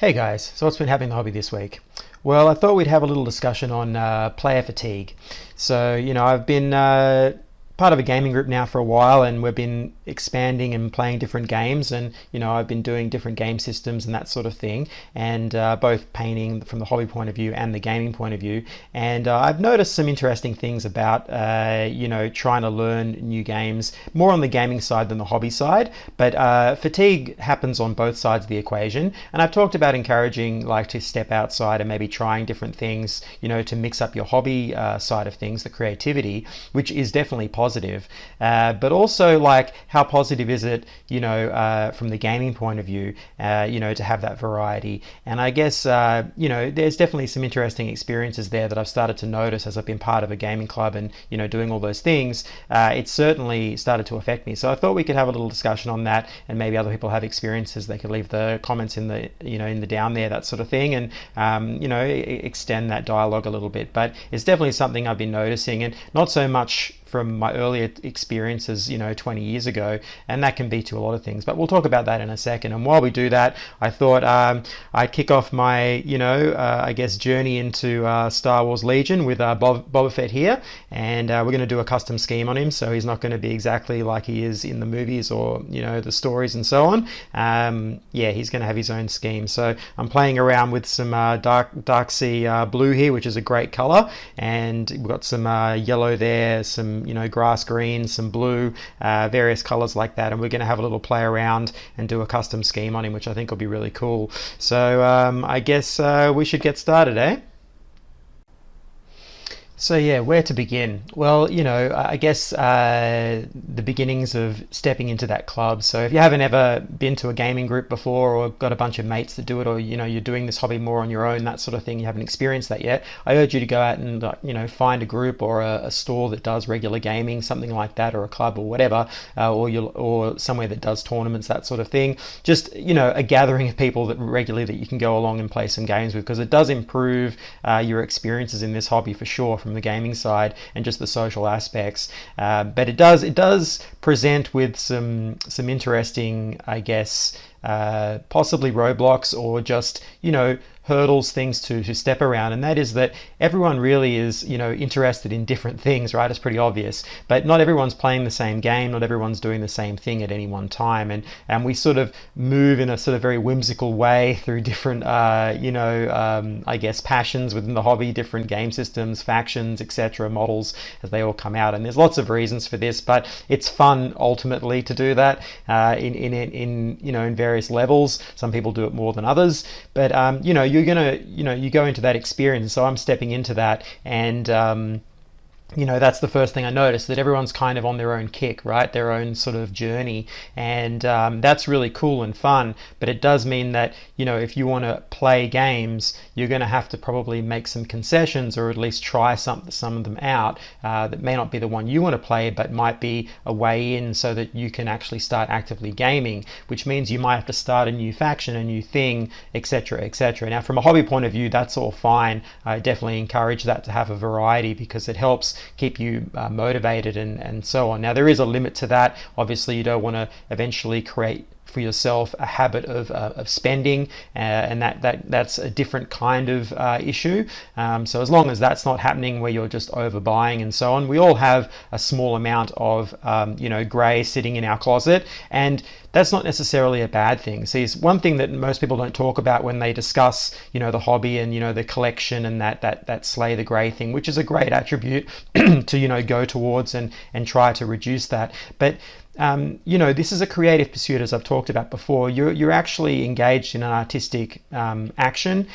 Hey guys, so what's been happening in the hobby this week? Well, I thought we'd have a little discussion on player fatigue. So, I've been part of a gaming group now for a while, and we've been expanding and playing different games, and I've been doing different game systems and that sort of thing, and both painting from the hobby point of view and the gaming point of view. And I've noticed some interesting things about trying to learn new games, more on the gaming side than the hobby side. But fatigue happens on both sides of the equation, and I've talked about encouraging to step outside and maybe trying different things, to mix up your hobby side of things, the creativity, which is definitely positive. But also, how positive is it, from the gaming point of view, to have that variety. And I guess, there's definitely some interesting experiences there that I've started to notice as I've been part of a gaming club and, doing all those things. It's certainly started to affect me. So I thought we could have a little discussion on that, and maybe other people have experiences. They could leave the comments in the, in the down there, that sort of thing, and, extend that dialogue a little bit. But it's definitely something I've been noticing, and not so much from my earlier experiences, 20 years ago, and that can be to a lot of things. But we'll talk about that in a second. And while we do that, I thought I'd kick off my, journey into Star Wars Legion with Boba Fett here, and we're going to do a custom scheme on him, so he's not going to be exactly like he is in the movies or, the stories and so on. He's going to have his own scheme. So I'm playing around with some dark sea blue here, which is a great color, and we've got some yellow there, some grass green, some blue, various colors like that, and we're going to have a little play around and do a custom scheme on him, which I think will be really cool. So I guess we should get started, eh? So yeah, where to begin? Well, I guess the beginnings of stepping into that club. So if you haven't ever been to a gaming group before, or got a bunch of mates that do it, or you're doing this hobby more on your own, that sort of thing, you haven't experienced that yet, I urge you to go out and find a group or a store that does regular gaming, something like that, or a club or whatever, or somewhere that does tournaments, that sort of thing. Just a gathering of people that regularly that you can go along and play some games with, because it does improve your experiences in this hobby for sure, from the gaming side and just the social aspects. But it does present with some interesting, I guess, possibly roadblocks, or just hurdles, things to step around, and that is that everyone really is interested in different things, right? It's pretty obvious, but not everyone's playing the same game, not everyone's doing the same thing at any one time, and we sort of move in a sort of very whimsical way through different I guess passions within the hobby, different game systems, factions, etc., models, as they all come out. And there's lots of reasons for this, but it's fun ultimately to do that in various levels. Some people do it more than others, but you're gonna you go into that experience. So I'm stepping into that, and that's the first thing I noticed, that everyone's kind of on their own kick, right? Their own sort of journey. And that's really cool and fun. But it does mean that, if you want to play games, you're going to have to probably make some concessions, or at least try some of them out that may not be the one you want to play, but might be a way in so that you can actually start actively gaming, which means you might have to start a new faction, a new thing, etc., etc. Now, from a hobby point of view, that's all fine. I definitely encourage that to have a variety, because it helps keep you motivated and so on. Now, there is a limit to that. Obviously, you don't want to eventually create for yourself a habit of spending, and that's a different kind of issue. So as long as that's not happening, where you're just overbuying and so on, we all have a small amount of grey sitting in our closet, and that's not necessarily a bad thing. See, it's one thing that most people don't talk about when they discuss the hobby and the collection, and that slay the grey thing, which is a great attribute to go towards and try to reduce that. But this is a creative pursuit, as I've talked about before. You're actually engaged in an artistic action.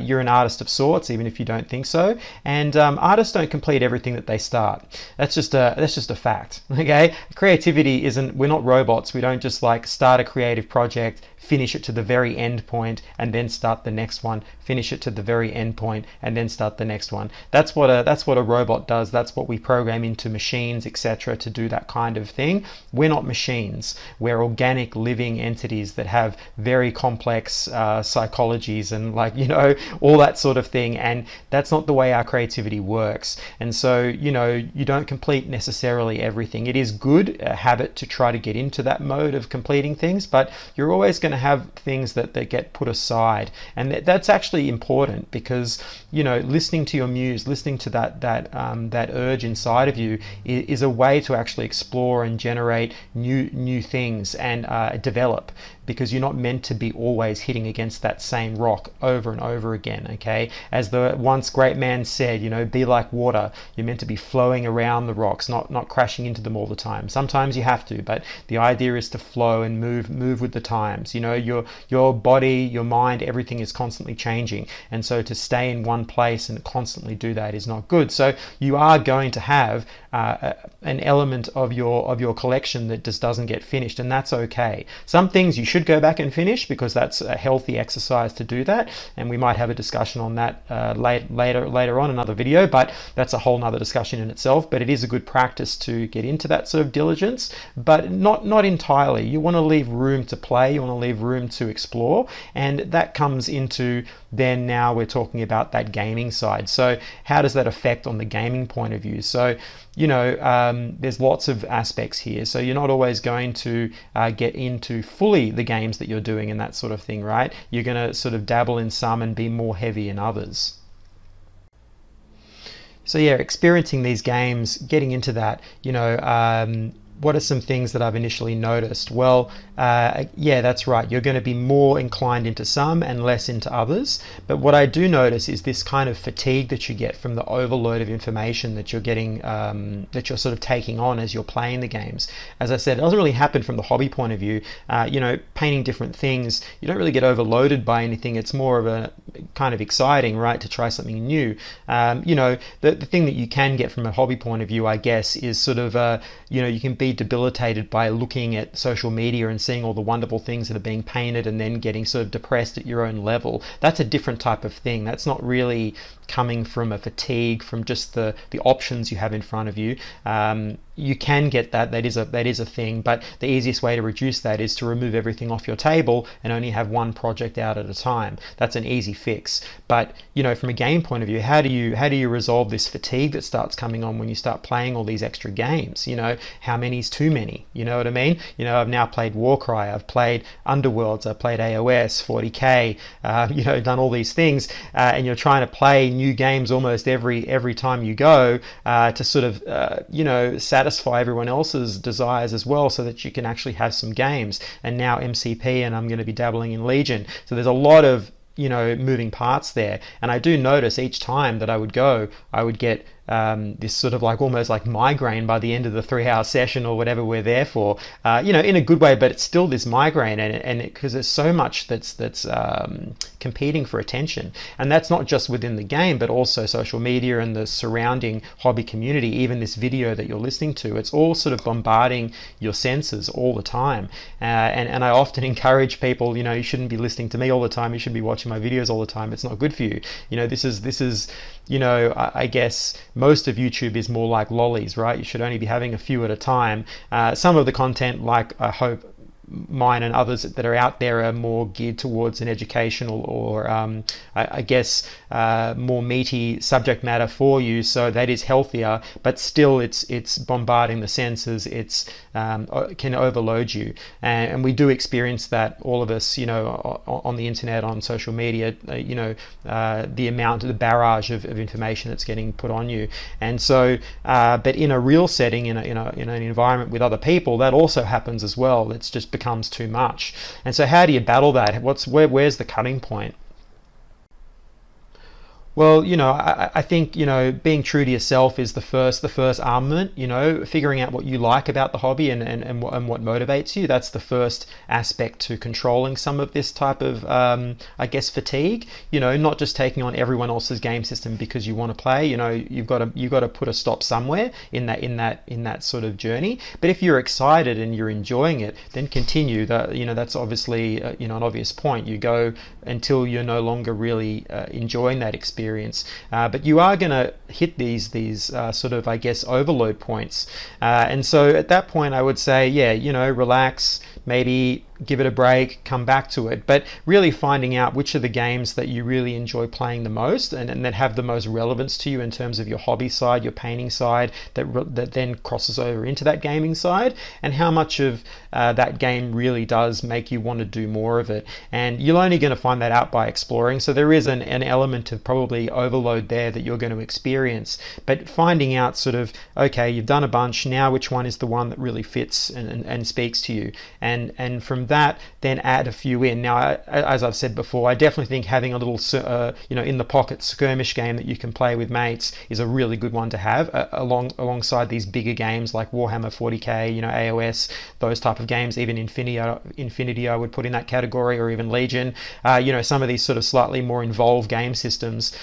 You're an artist of sorts, even if you don't think so. And artists don't complete everything that they start. That's just a fact. Okay, creativity isn't. We're not robots. We don't just start a creative project, finish it to the very end point, and then start the next one, finish it to the very end point, and then start the next one. That's what a robot does. That's what we program into machines, etc., to do that kind of thing. we're not machines. We're organic living entities that have very complex psychologies and, like, all that sort of thing, and that's not the way our creativity works. And so, you don't complete necessarily everything. It is good a habit to try to get into that mode of completing things, but you're always going to have things that get put aside, and that's actually important, because listening to your muse, listening to that urge inside of you is a way to actually explore and generate new things and develop, because you're not meant to be always hitting against that same rock over and over again. Okay, as the once great man said, be like water. You're meant to be flowing around the rocks, not crashing into them all the time. Sometimes you have to, but the idea is to flow and move with the times. Your body, your mind, everything is constantly changing, and so to stay in one place and constantly do that is not good. So you are going to have an element of your collection that just doesn't get finished, and that's okay. Some things you should go back and finish, because that's a healthy exercise to do that, and we might have a discussion on that later on, another video, but that's a whole nother discussion in itself. But it is a good practice to get into that sort of diligence, but not entirely. You want to leave room to play, you want to leave room to explore, and that comes into, then now we're talking about that gaming side. So how does that affect on the gaming point of view? So there's lots of aspects here. So you're not always going to get into fully the games that you're doing and that sort of thing, right? You're going to sort of dabble in some and be more heavy in others. So yeah, experiencing these games, getting into that, what are some things that I've initially noticed? Well, yeah, that's right. You're going to be more inclined into some and less into others. But what I do notice is this kind of fatigue that you get from the overload of information that you're getting, that you're sort of taking on as you're playing the games. As I said, it doesn't really happen from the hobby point of view. Painting different things, you don't really get overloaded by anything. It's more of a kind of exciting, right, to try something new. The thing that you can get from a hobby point of view, I guess, is sort of, you can be debilitated by looking at social media and seeing all the wonderful things that are being painted and then getting sort of depressed at your own level. That's a different type of thing. That's not really coming from a fatigue from just the options you have in front of you. You can get that. That is a thing, but the easiest way to reduce that is to remove everything off your table and only have one project out at a time. That's an easy fix. But from a game point of view, how do you resolve this fatigue that starts coming on when you start playing all these extra games? How many is too many? You know what I mean? I've now played Warcry, I've played Underworlds, I've played AOS, 40k, done all these things, and you're trying to play new games almost every time you go, to sort of satisfy everyone else's desires as well, so that you can actually have some games. And now MCP, and I'm going to be dabbling in Legion, so there's a lot of moving parts there. And I do notice each time that I would go, I would get this sort of almost like migraine by the end of the 3-hour session or whatever we're there for, in a good way, but it's still this migraine, and because there's so much that's competing for attention. And that's not just within the game, but also social media and the surrounding hobby community, even this video that you're listening to. It's all sort of bombarding your senses all the time. And I often encourage people, you shouldn't be listening to me all the time, you should be watching my videos all the time. It's not good for you. This is I guess most of YouTube is more like lollies, right? You should only be having a few at a time. Some of the content, like I hope mine and others that are out there, are more geared towards an educational or I guess more meaty subject matter for you, so that is healthier, but still it's bombarding the senses. It's can overload you, and we do experience that, all of us, on the internet, on social media, the barrage of information that's getting put on you. And so but in a real setting, in an environment with other people, that also happens as well. It's just becomes too much. And so how do you battle that? Where's the cutting point? Well, I think, being true to yourself is the first armament. Figuring out what you like about the hobby and what motivates you. That's the first aspect to controlling some of this type of, I guess, fatigue. Not just taking on everyone else's game system because you want to play. You've got to put a stop somewhere in that sort of journey. But if you're excited and you're enjoying it, then continue. That's obviously an obvious point. You go until you're no longer really enjoying that experience. experience. But you are going to hit these sort of, I guess, overload points. And so at that point, I would say, yeah, relax, maybe give it a break, come back to it, but really finding out which are the games that you really enjoy playing the most and that have the most relevance to you in terms of your hobby side, your painting side, that then crosses over into that gaming side, and how much of that game really does make you want to do more of it. And you're only going to find that out by exploring, so there is an element of probably overload there that you're going to experience, but finding out sort of, okay, you've done a bunch, now which one is the one that really fits and speaks to you, and from that then add a few in. Now, as I've said before, I definitely think having a little in the pocket skirmish game that you can play with mates is a really good one to have alongside these bigger games like Warhammer 40k, AOS, those type of games. Even Infinity I would put in that category, or even Legion. Some of these sort of slightly more involved game systems.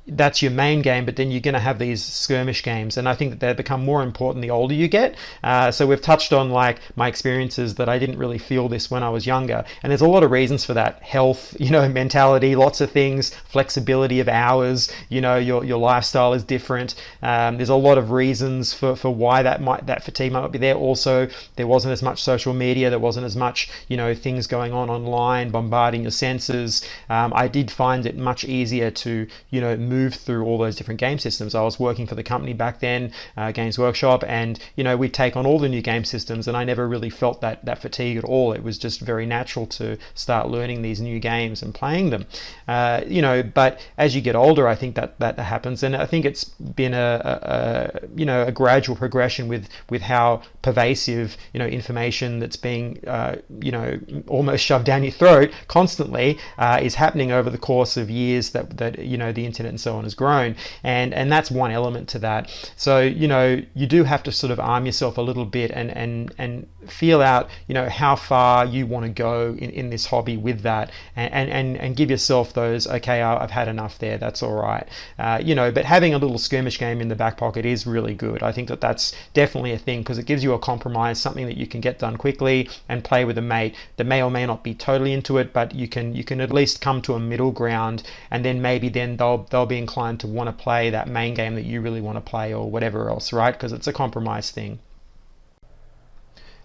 That's your main game, but then you're going to have these skirmish games, and I think that they become more important the older you get. So we've touched on like my experiences that I didn't really feel this when I was younger, and there's a lot of reasons for that: health, mentality, lots of things, flexibility of hours, your lifestyle is different. There's a lot of reasons for why that fatigue might not be there. Also, there wasn't as much social media, there wasn't as much things going on online bombarding your senses. I did find it much easier to move through all those different game systems. I was working for the company back then, Games Workshop, and we'd take on all the new game systems, and I never really felt that fatigue at all. It was just very natural to start learning these new games and playing them. But as you get older, I think that happens, and I think it's been a gradual progression with how pervasive information that's being almost shoved down your throat constantly is happening over the course of years that the internet and so on has grown, and that's one element to that. So you do have to sort of arm yourself a little bit and feel out how far you want to go in this hobby with that, and give yourself those, okay, I've had enough there, that's all right. But having a little skirmish game in the back pocket is really good. I think that's definitely a thing, because it gives you a compromise, something that you can get done quickly and play with a mate that may or may not be totally into it, but you can at least come to a middle ground, and then maybe then they'll be inclined to want to play that main game that you really want to play, or whatever else, right? Because it's a compromise thing.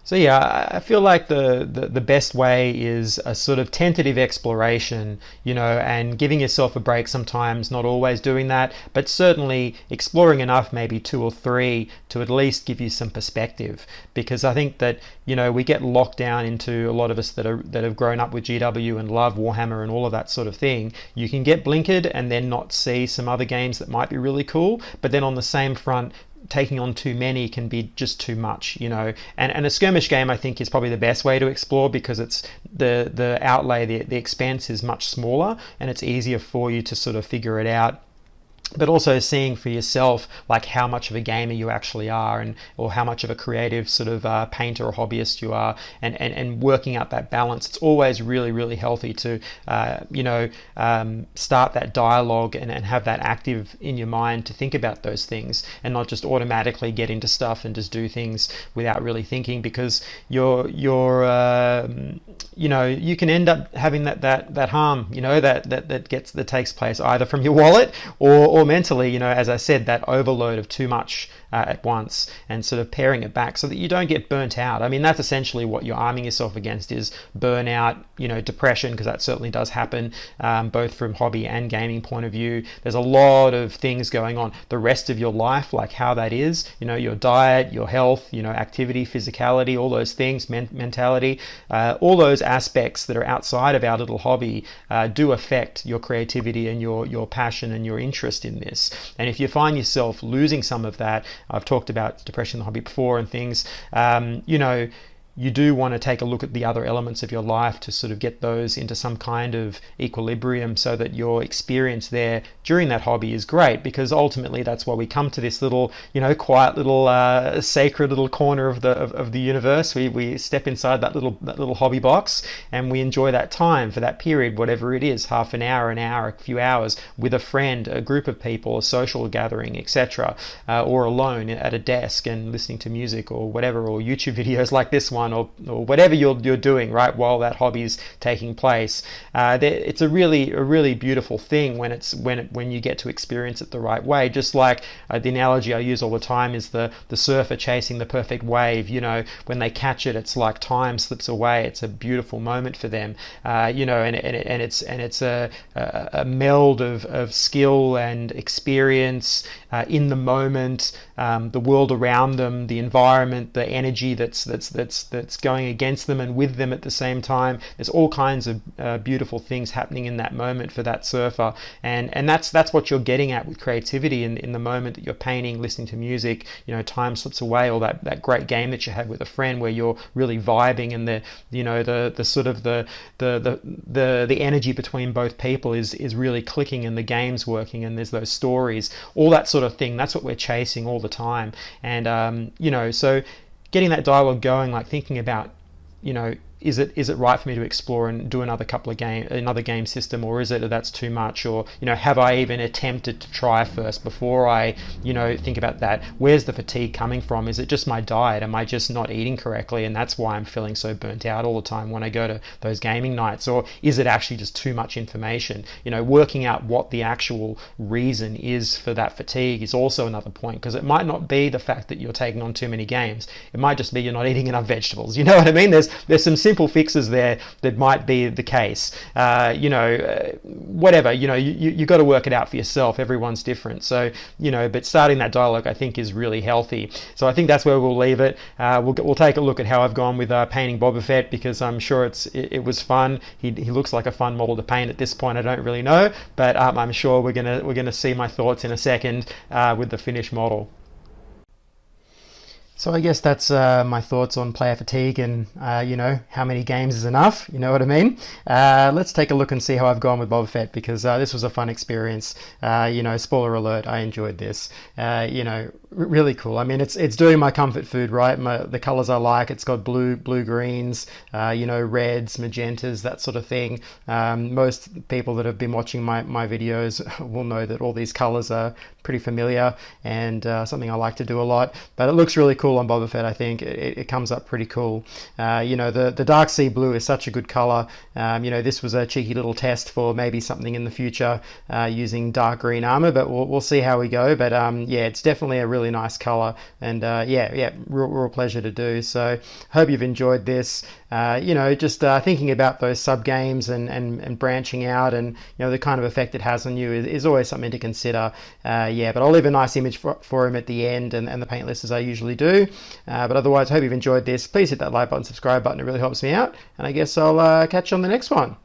So yeah, I feel like the best way is a sort of tentative exploration, and giving yourself a break sometimes, not always doing that, but certainly exploring enough, maybe 2 or 3, to at least give you some perspective. Because I think that, we get locked down into, a lot of us that have grown up with GW and love Warhammer and all of that sort of thing, you can get blinkered and then not see some other games that might be really cool. But then on the same front, taking on too many can be just too much, and a skirmish game, I think, is probably the best way to explore, because it's the outlay, the expense is much smaller, and it's easier for you to sort of figure it out. But also seeing for yourself like how much of a gamer you actually are, or how much of a creative sort of painter or hobbyist you are, and working out that balance. It's always really, really healthy to start that dialogue and have that active in your mind to think about those things, and not just automatically get into stuff and just do things without really thinking, because you can end up having that harm that takes place either from your wallet or mentally, as I said, that overload of too much at once, and sort of paring it back so that you don't get burnt out. I mean, that's essentially what you're arming yourself against, is burnout, depression, because that certainly does happen, both from hobby and gaming point of view. There's a lot of things going on. The rest of your life, like how that is, your diet, your health, activity, physicality, all those things, mentality, all those aspects that are outside of our little hobby do affect your creativity and your passion and your interest in this. And if you find yourself losing some of that, I've talked about depression in the hobby before and things, you do want to take a look at the other elements of your life to sort of get those into some kind of equilibrium, so that your experience there during that hobby is great, because ultimately that's why we come to this little, quiet little sacred little corner of the universe. We step inside that little hobby box, and we enjoy that time for that period, whatever it is, half an hour, a few hours, with a friend, a group of people, a social gathering, etc., or alone at a desk and listening to music or whatever, or YouTube videos like this one, on, or whatever you're doing, right, while that hobby's taking place. It's a really beautiful thing when you get to experience it the right way. Just like the analogy I use all the time is the surfer chasing the perfect wave. When they catch it, it's like time slips away. It's a beautiful moment for them. And it's a meld of skill and experience in the moment, the world around them, the environment, the energy that's going against them and with them at the same time. There's all kinds of beautiful things happening in that moment for that surfer, and that's what you're getting at with creativity in the moment that you're painting, listening to music. Time slips away, or that great game that you had with a friend where you're really vibing, and the sort of the energy between both people is really clicking, and the game's working, and there's those stories, all that sort of thing. That's what we're chasing all the time. And so getting that dialogue going, like thinking about, is it right for me to explore and do another game system, or is it that's too much, or have I even attempted to try first before I think about that? Where's the fatigue coming from? Is it just my diet? Am I just not eating correctly, and that's why I'm feeling so burnt out all the time when I go to those gaming nights? Or is it actually just too much information? Working out what the actual reason is for that fatigue is also another point, because it might not be the fact that you're taking on too many games. It might just be you're not eating enough vegetables. You know what I mean? There's some simple fixes there that might be the case. Whatever, you got to work it out for yourself. Everyone's different. So, but starting that dialogue, I think, is really healthy. So I think that's where we'll leave it. We'll take a look at how I've gone with painting Boba Fett, because I'm sure it was fun. He looks like a fun model to paint at this point. I don't really know, but I'm sure we're gonna see my thoughts in a second with the finished model. So I guess that's my thoughts on player fatigue and, how many games is enough, you know what I mean? Let's take a look and see how I've gone with Boba Fett, because this was a fun experience. Spoiler alert, I enjoyed this. Really cool. I mean, it's doing my comfort food, right? The colors I like. It's got blue greens, reds, magentas, that sort of thing. Most people that have been watching my videos will know that all these colors are pretty familiar, and something I like to do a lot. But it looks really cool on Boba Fett. I think it comes up pretty cool. The dark sea blue is such a good color. This was a cheeky little test for maybe something in the future using dark green armor, but we'll see how we go. But it's definitely a really nice color, and real pleasure to do. So hope you've enjoyed this. Just thinking about those sub games and branching out, and the kind of effect it has on you is always something to consider. But I'll leave a nice image for him at the end, and the paint list, as I usually do. But otherwise, hope you've enjoyed this. Please hit that like button, subscribe button. It really helps me out, and I guess I'll catch you on the next one.